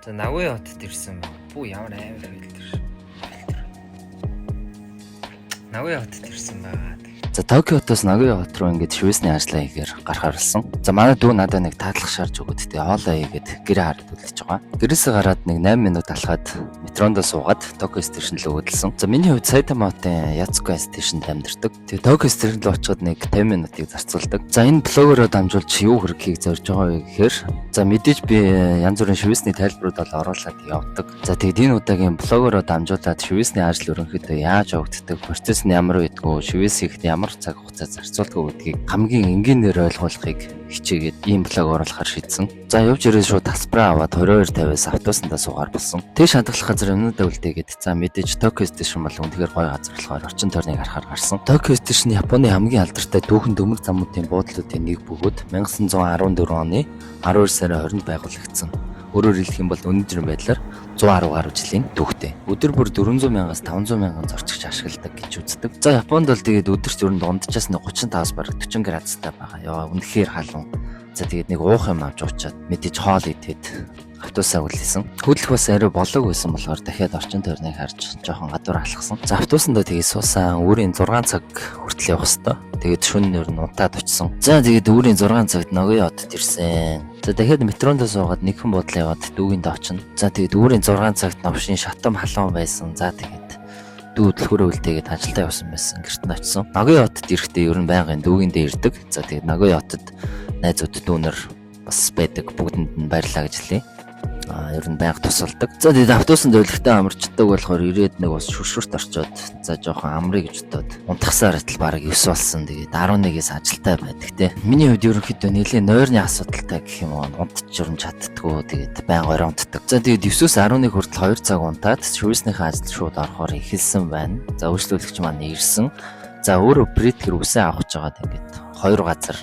За Нагуй хотод ирсэн баг. Бүү ямар амар хэлдэр. Нагуй хотод ирсэн байгаа. За Токиотоос Нагуя хот руу ингээд шивэсний ажлаа хийхээр гарахаар болсон. За манай дүү надад нэг таатлах шаарж өгöd тэгээ хоолоо хийгээд гэрээ хараад үлдчихэж байгаа. Гэрээсээ гараад нэг 8 минут алхаад метрондоо суугаад Токио стейшн руу өдөлсөн. За миний хувьд Сайтама хотын Яцука стейшнд амьдардаг. Тэгээ Токио стейшн руу очиход нэг 50 минутыг зарцуулдаг. За энэ блогороо дамжуулж юу хэрэгхийг зорж байгаа вэ гэхээр за мэдээж би янз бүрийн шивэсний тайлбарууд оруулаад явдаг. За тэгээд энэ удаагийн блогороо дамжуулаад шивэсний ажил ерөнхийдөө яаж явагддаг, процесс нь ямар байдгүй, шивэс хийхэд ямар цаг хугацаа зарцуулдаг гэдгийг хамгийн энгийнээр ойлгуулахыг хичээгээд ийм блог оруулахар шийдсэн. За явж ирээд шууд тасбараа аваад 22:50-аас автобусандаа суугаар болсон. Тэг шаардлагах газар юмнуудаа үлдээгээд за мэдээж Токио стейшн бол үнэхээр гоё газар болохоор орчин тойрныг харахаар гарсан. Токио стейшн Японы хамгийн алдартай дүүхэн дөмөг замуудын буудлуудын нэг бөгөөд 1914 оны 12 сарын 20-нд байгуулагдсан. Өөрөөр хэлэх юм бол өнөөдрийн байдлаар 110 гаруй жилийн түүхтэй. Өдөр бүр 400,000-аас 500,000 зорчигч ашигладаг гэж үздэг. За Японд бол тэгээд өдөрт ер нь дунджаас нэг 35 бараг 40 градустай байгаа. Яа үнэхээр халуун. За тэгээд нэг уух юм авч уучаад мэдээж хоол идээд автобусаа үлдээсэн. Хөдлөх бас арай болоог байсан болохоор дахиад орчин тойрныг харж жоохон гадуур алхсан. За автобусандаа тэгээд суусан өөрийн 6 цаг хүртэл явах хэвээр. Тэгээд шөнө нэр нь унтаад очсон. За тэгээд өөрийн 6 цагт Нагуя хотод ирсэн. За дахиад метрондоо суугаад нэгэн буудлаа яваад дүүгиндээ очино. За тэгээд өөрийн 6 цагт новшин шатам халуун байсан. За тэгээд дүү төлхөрөө үлдээгээд ажилдаа явсан байсан. Гэрт нь очисон. Нагуя хотод ирэхдээ ер нь байнгын дүүгиндээ ирдэг. За тэгээд Нагуя хотод найзуудад дүүнер бас байдаг. Бүгдэнд нь баярлалаа гэж хэлье. Ер нь байнга тусалдаг. За тэгээд автобусанд өөлөгтэй амарчдаг болохоор ирээд нэг бас шүршүрт орчоод за жоохон амрыг гэж бодоод унтахсаар атал бараг 9 болсон. Тэгээд 11-ээс ажилтаа байдаг те. Миний хувьд ерөнхийдөө нэлийн нойрны асуудалтай гэх юм уу унтчих юм чаддггүй. Тэгээд байнга орой унтдаг. За тэгээд 9-өөс 11 хүртэл 2 цаг унтаад шивэснийхээ ажил шууд орохоор эхэлсэн байна. За үйлчлүүлэгч маань ирсэн. За өөрөө претлэр үсээ авах гэж байгаад ингээд 2 газар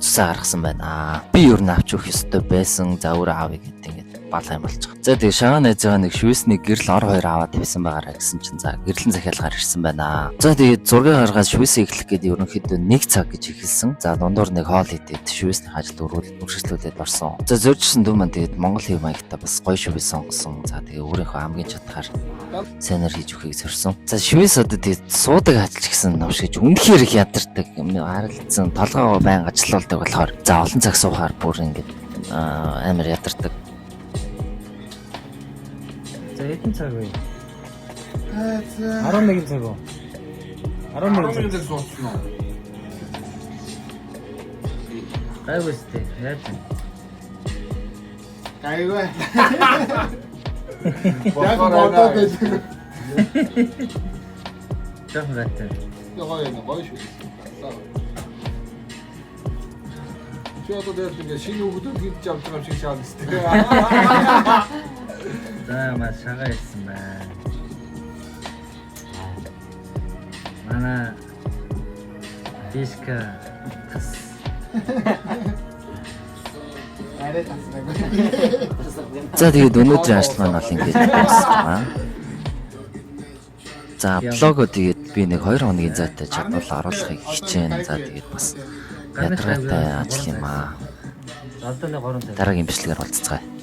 цусаа гаргасан байна. Би ер нь авч өгөх ёстой байсан. За өөрөө аавь гэдэг ингээд балаа юм болчих. За тэгээ шагаа найзгаа нэг шивэсний гэрэл ор 2 аваад тавьсан байгаараа гэсэн чинь за гэрлэн захиалгаар ирсэн байна. За тэгээ зургийг гаргаад шивэсээ эхлэх гээд ерөнхийдөө 1 цаг гэж эхэлсэн. За дундуур нэг хоол идээд шивэсний ажил үргэлжлүүлээд орсон. За зоржсэн дүү маань тэгээд Монгол хэв маягта бас гоё шивэс сонгосон. За тэгээ өөрийнхөө хамгийн чадхаар сайнаар хийж өгөхийг зорьсон. За шивэс одоо тэгээд суудаг ажил гэсэн новшиж үнэхээр их ядардаг юм харилцсан толгоо байнга ажиллаулдаг болохоор за олон цаг суухаар бүр ингээд амар ядардаг. За хэдэн цаг вэ? 11 цаг уу? 11 цаг суусан уу? Гайвэстэй яаж вэ? Гайвэ. Яг бодоод байсан. Жах байтаа. Гоё шүү. Чи одоо дээр ингэ шинэ өгдөө хийж авч байгаа шиг шаал өстэй. За маш шагаа ирсэн байна. Манай Бишка тас. Арай тасдаг. За тэгээд өнөөдрийн ажил маань бол ингэж байна. За блогоо тэгээд би нэг 2 хоногийн зайтай чадвал оруулахыг хичээнэ. За тэгээд бас ядаргаатай ажил юм аа. Одоо нэг 3 цаг. Дараагийн бичлэгээр уулзцгаая.